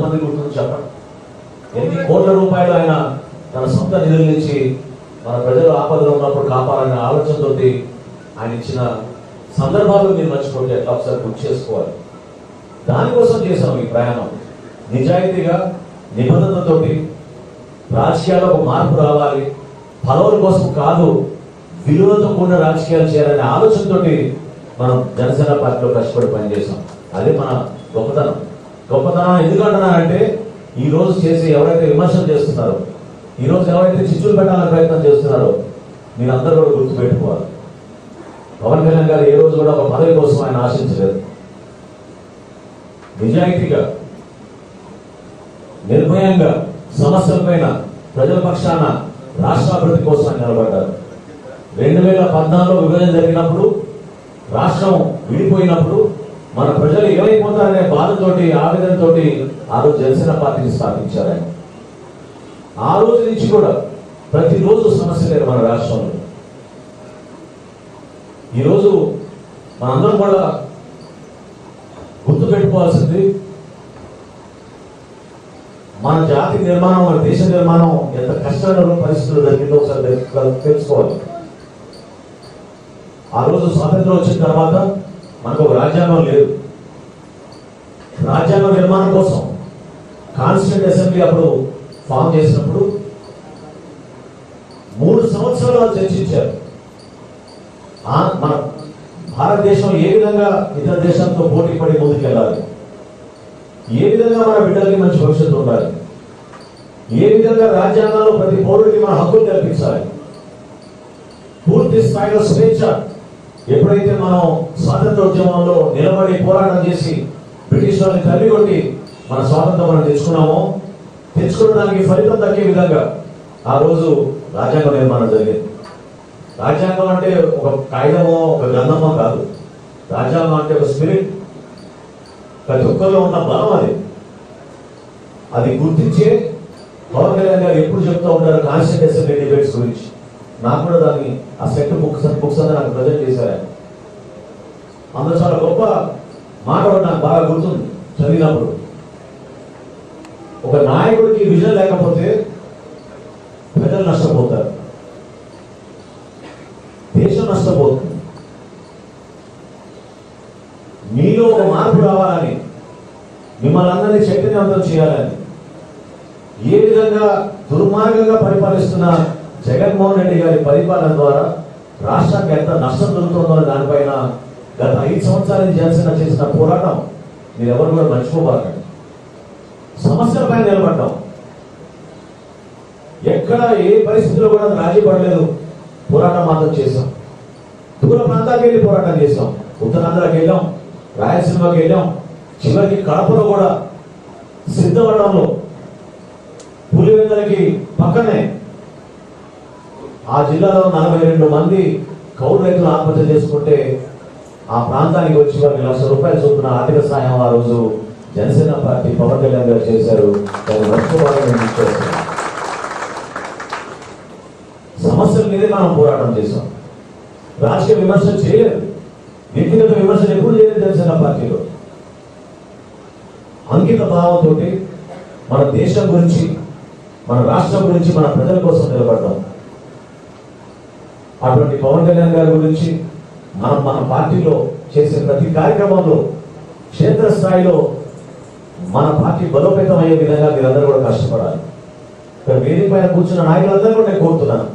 ఎంతమంది గుర్తుంది చెప్పండి? ఎన్ని కోట్ల రూపాయలు ఆయన తన సొంత నిధుల నుంచి మన ప్రజలు ఆపదలో ఉన్నప్పుడు కాపాడాలనే ఆలోచనతో ఆయన ఇచ్చిన సందర్భాలు మీరు మర్చిపోతే ఎట్లా ఒకసారి గుర్తు చేసుకోవాలి. దానికోసం చేసాం ఈ ప్రయాణం. నిజాయితీగా, నిబద్ధతతోటి రాజకీయాల్లో ఒక మార్పు రావాలి, పదవుల కోసం కాదు, విలువలతో కూడిన రాజకీయాలు చేయాలనే ఆలోచనతో మనం జనసేన పార్టీలో కష్టపడి పనిచేసాం. అదే మన గొప్పతనం. గొప్పతనం ఎందుకంటున్నారంటే ఈ రోజు చేసి ఎవరైతే విమర్శలు చేస్తున్నారో, ఈ రోజు ఎవరైతే చిచ్చులు పెట్టాలని ప్రయత్నం చేస్తున్నారో మీరందరూ కూడా గుర్తుపెట్టుకోవాలి. పవన్ కళ్యాణ్ గారు ఏ రోజు కూడా ఒక పదవి కోసం ఆయన ఆశించలేదు. నిజాయితీగా, నిర్భయంగా సమస్యలపైన ప్రజల పక్షాన రాష్ట్ర అభివృద్ధి కోసం ఆయన నిలబడ్డారు. 2014లో విభజన జరిగినప్పుడు, రాష్ట్రం విడిపోయినప్పుడు మన ప్రజలు ఏమైపోతారనే బాధతోటి, ఆవేదనతోటి ఆ రోజు జనసేన పార్టీని స్థాపించారు ఆయన. ఆ రోజు నుంచి కూడా ప్రతిరోజు సమస్య లేదు మన రాష్ట్రంలో. ఈరోజు మనందరం కూడా గుర్తుపెట్టుకోవాల్సింది, మన జాతి నిర్మాణం, మన దేశ నిర్మాణం ఎంత కష్టమైన పరిస్థితులు జరిగిందో ఒకసారి తెలుసుకోవాలి. ఆ రోజు స్వాతంత్రం వచ్చిన తర్వాత మనకు ఒక రాజ్యాంగం లేదు. రాజ్యాంగ నిర్మాణం కోసం కాన్స్టిట్యూంట్ అసెంబ్లీ అప్పుడు ఫామ్ చేసినప్పుడు 3 సంవత్సరాలు చర్చించారు. మన భారతదేశం ఏ విధంగా ఇతర దేశాలతో పోటీ పడి ముందుకెళ్ళాలి, ఏ విధంగా మన బిడ్డలకి మంచి భవిష్యత్తు ఉండాలి, ఏ విధంగా రాజ్యాంగంలో ప్రతి పౌరుడికి మన హక్కులు కల్పించాలి, పూర్తి స్థాయిలో స్వేచ్ఛ. ఎప్పుడైతే మనం స్వాతంత్రోద్యమంలో నిలబడి పోరాటం చేసి బ్రిటిష్ వాళ్ళని తల్లికొట్టి మన స్వాతంత్రం మనం తెచ్చుకోవడానికి ఫలితం దక్కే విధంగా ఆ రోజు రాజ్యాంగ నిర్మాణం జరిగింది. రాజ్యాంగం అంటే ఒక కాగితమో ఒక గ్రంథమో కాదు. రాజ్యాంగం అంటే ఒక స్పిరిట్, ప్రతి ఒక్కరిలో ఉన్న బలం. అది గుర్తించే పవన్ కళ్యాణ్ గారు ఎప్పుడు చెప్తూ ఉంటారు కాన్స్టిట్యూంట్ అసెంబ్లీ డిబేట్స్ గురించి. నాకు కూడా దాన్ని ఆ సెట్ బుక్స్ అంతా నాకు ప్రజెంట్ చేశారు ఆయన. అందులో చాలా గొప్ప మాట నాకు బాగా గుర్తుంది చదివినప్పుడు. ఒక నాయకుడికి విజన్ లేకపోతే ప్రజలు నష్టపోతారు, దేశం నష్టపోతుంది. మీలో ఒక మార్పు రావాలని, మిమ్మల్ని అందరినీ చైతన్యవంతం చేయాలని, ఏ విధంగా దుర్మార్గంగా పరిపాలిస్తున్న జగన్మోహన్ రెడ్డి గారి పరిపాలన ద్వారా రాష్ట్రానికి ఎంత నష్టం జరుగుతుందో దానిపైన గత 5 సంవత్సరాల నుంచి జనసేన చేసిన పోరాటం మీరు ఎవరు కూడా మర్చిపోబాకండి. సమస్యలపై నిలబడ్డాం. ఎక్కడ ఏ పరిస్థితిలో కూడా రాజీ పడలేదు. పోరాటం మాత్రం చేశాం. దూర ప్రాంతాలకు వెళ్ళి పోరాటం చేశాం. ఉత్తరాంధ్రకి వెళ్ళాం, రాయలసీమకి వెళ్ళాం, చివరికి కడపలో కూడా సిద్ధవటంలో పులివెందులకి పక్కనే ఆ జిల్లాలో 42 మంది కౌలు రైతులు ఆత్మహత్య చేసుకుంటే ఆ ప్రాంతానికి వచ్చి వారికి ₹1,00,000 చొప్పున ఆర్థిక సాయం ఆ రోజు జనసేన పార్టీ పవన్ కళ్యాణ్ గారు చేశారు. దాన్ని మర్చిపోవాలని సమస్యల మీదే మనం పోరాటం చేశాం. రాజకీయ విమర్శలు చేయలేదు, వ్యక్తిగత విమర్శలు ఎప్పుడు చేయలేదు జనసేన పార్టీలో. అంకిత భావంతో మన దేశం గురించి, మన రాష్ట్రం గురించి, మన ప్రజల కోసం నిలబడ్డాం. అటువంటి పవన్ కళ్యాణ్ గారి గురించి మన పార్టీలో చేసే ప్రతి కార్యక్రమంలో క్షేత్రస్థాయిలో మన పార్టీ బలోపేతం అయ్యే విధంగా మీరందరూ కూడా కష్టపడాలి. ఇక్కడ వేదిక పైన కూర్చున్న నాయకులందరూ కూడా నేను కోరుతున్నాను,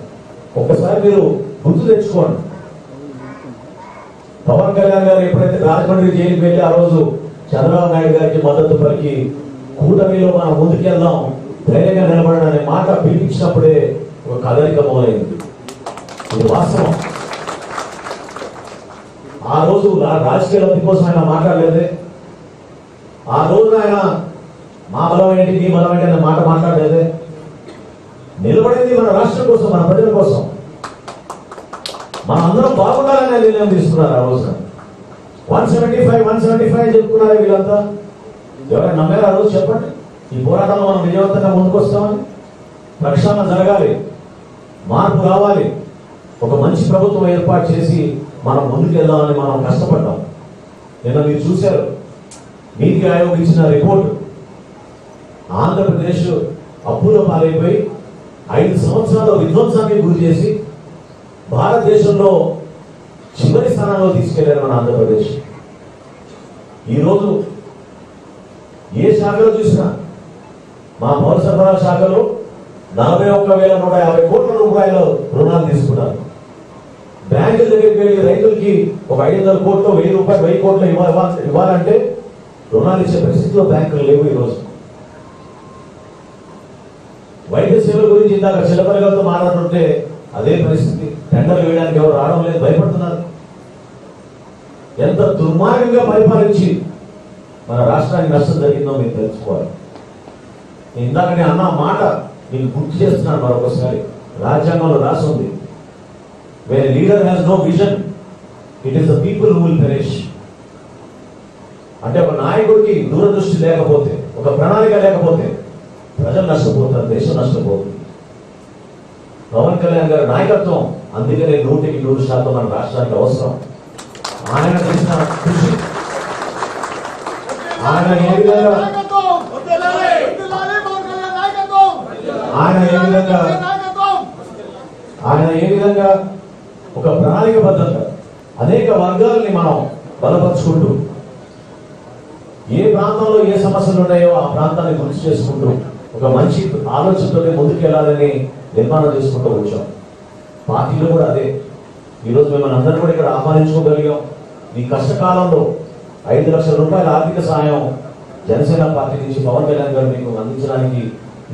ఒక్కసారి మీరు గుర్తు తెచ్చుకోండి. పవన్ కళ్యాణ్ గారు ఎప్పుడైతే రాజమండ్రి జైలుకి వెళ్ళి ఆ రోజు చంద్రబాబు నాయుడు గారికి మద్దతు పలికి కూటమిలో మనం ముందుకెళ్దాం, ధైర్యంగా నిలబడనే మాట పిలిపించినప్పుడే ఒక కదలిక మొదలైంది. ఇది వాస్తవం. ఆ రోజు రాజకీయ లబ్ధి కోసం ఆయన మాట్లాడలేదే. ఆ రోజు ఆయన మా బలం ఏంటి, మీ బలం ఏంటి అనే మాట మాట్లాడలేదే. నిలబడింది మన రాష్ట్రం కోసం, మన ప్రజల కోసం, మన అందరం బాగుండాలనే నిర్ణయం తీసుకున్నారు. ఆ రోజున 175 చెప్పుకున్నారే వీళ్ళంతా. ఎవరైనా నమ్మారు ఆ రోజు? చెప్పండి. ఈ పోరాటంలో మనం విజయవంతంగా ముందుకు వస్తామని. ప్రక్షాళన జరగాలి, మార్పు రావాలి, ఒక మంచి ప్రభుత్వం ఏర్పాటు చేసి మనం ముందుకు వెళ్దామని మనం కష్టపడ్డాం. నిన్న మీరు చూశారు నీతి ఆయోగ్ ఇచ్చిన రిపోర్టు. ఆంధ్రప్రదేశ్ అప్పుల పాలైపోయి 5 సంవత్సరాల విధ్వంసానికి గురి చేసి భారతదేశంలో చివరి స్థానంలో తీసుకెళ్లారు మన ఆంధ్రప్రదేశ్. ఈరోజు ఏ శాఖలో చూసినా మా పౌర సరఫరాల శాఖలో 41,150 కోట్ల రూపాయల రుణాలు తీసుకున్నారు. బ్యాంకుల దగ్గరికి వెళ్ళి రైతులకి ఒక 500 కోట్లు 1000 రూపాయలు 1000 కోట్లు ఇవ్వాలంటే రుణాలు ఇచ్చే పరిస్థితిలో బ్యాంకులు లేవు. ఈరోజు వైద్య సేవల గురించి ఇందాక చిలపరగలతో మాట్లాడుతుంటే అదే పరిస్థితి. టెండర్లు వేయడానికి ఎవరు రావడం లేదు, భయపడుతున్నారు. ఎంత దుర్మార్గంగా పరిపాలించి మన రాష్ట్రానికి నష్టం జరిగిందో మీరు తెలుసుకోవాలి. ఇందాక నేను అన్న మాట నేను గుర్తు చేస్తున్నాను మరొకసారి. రాజ్యాంగంలో రాసి ఉంది, when a leader has no vision, it is the people who will perish. అంటే ఒక నాయకుడికి దూరదృష్టి లేకపోతే, ఒక ప్రణాళిక లేకపోతే ప్రజలు నష్టపోతారు, దేశం నష్టపోతుంది. పవన్ కళ్యాణ్ గారి నాయకత్వం అందుకనే 100% మన రాష్ట్రానికి అవసరం. ఆయన చేసిన కృషి, ఆయన ఏ విధంగా ఒక ప్రణాళికబద్ధంగా అనేక వర్గాలని మనం బలపరుచుకుంటూ, ఏ ప్రాంతంలో ఏ సమస్యలు ఉన్నాయో ఆ ప్రాంతాన్ని గుర్తు చేసుకుంటూ ఒక మంచి ఆలోచనతో ముందుకెళ్లాలని నిర్మాణం చేసుకుంటూ వచ్చాం. పార్టీలో కూడా అదే. ఈరోజు మిమ్మల్ని అందరూ కూడా ఇక్కడ ఆహ్వానించుకోగలిగాం. ఈ కష్టకాలంలో 5 లక్షల రూపాయల ఆర్థిక సహాయం జనసేన పార్టీ నుంచి పవన్ కళ్యాణ్ గారు మీకు అందించడానికి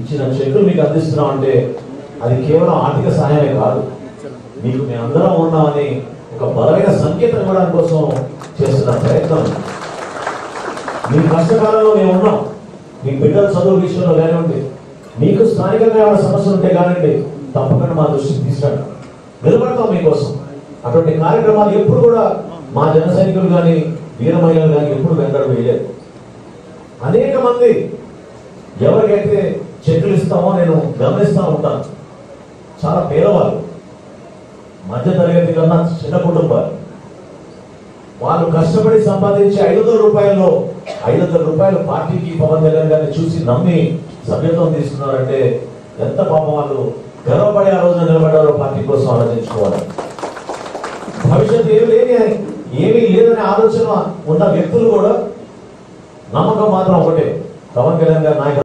ఇచ్చిన చెక్కులు మీకు అందిస్తున్నాం అంటే అది కేవలం ఆర్థిక సహాయమే కాదు, మీకు మేమందరం ఉన్నామని ఒక బలమైన సంకేతం ఇవ్వడానికి కోసం చేస్తున్న ప్రయత్నం. మీ కష్టకాలంలో మేము ఉన్నాం. మీ బిడ్డల చదువు విషయంలో కానివ్వండి, మీకు స్థానికంగా ఏమైనా సమస్యలు ఉంటే కానివ్వండి, తప్పకుండా మా దృష్టికి తీసుకురండి, నిలబడతాం మీకోసం. అటువంటి కార్యక్రమాలు ఎప్పుడు కూడా మా జన సైనికులు కానీ వీర మహిళలు కానీ ఎప్పుడు వెంటడం వేయలేదు. అనేక మంది ఎవరికైతే చెక్కులు ఇస్తామో నేను గమనిస్తూ ఉంటాను, చాలా పేదవాళ్ళు, మధ్య తరగతి కన్నా చిన్న కుటుంబాలు, వాళ్ళు కష్టపడి సంపాదించి 500 రూపాయల్లో 500 రూపాయలు పార్టీకి పవన్ కళ్యాణ్ గారిని చూసి నమ్మి సభ్యత్వం తీసుకున్నారంటే ఎంత పాపం వాళ్ళు గర్వపడే ఆ రోజున నిలబడ్డారో పార్టీ కోసం ఆలోచించుకోవాలి. భవిష్యత్తు ఏమీ లేదనే ఆలోచన ఉన్న వ్యక్తులు కూడా నమ్మకం మాత్రం ఒకటే, పవన్ కళ్యాణ్ గారి నాయకత్వం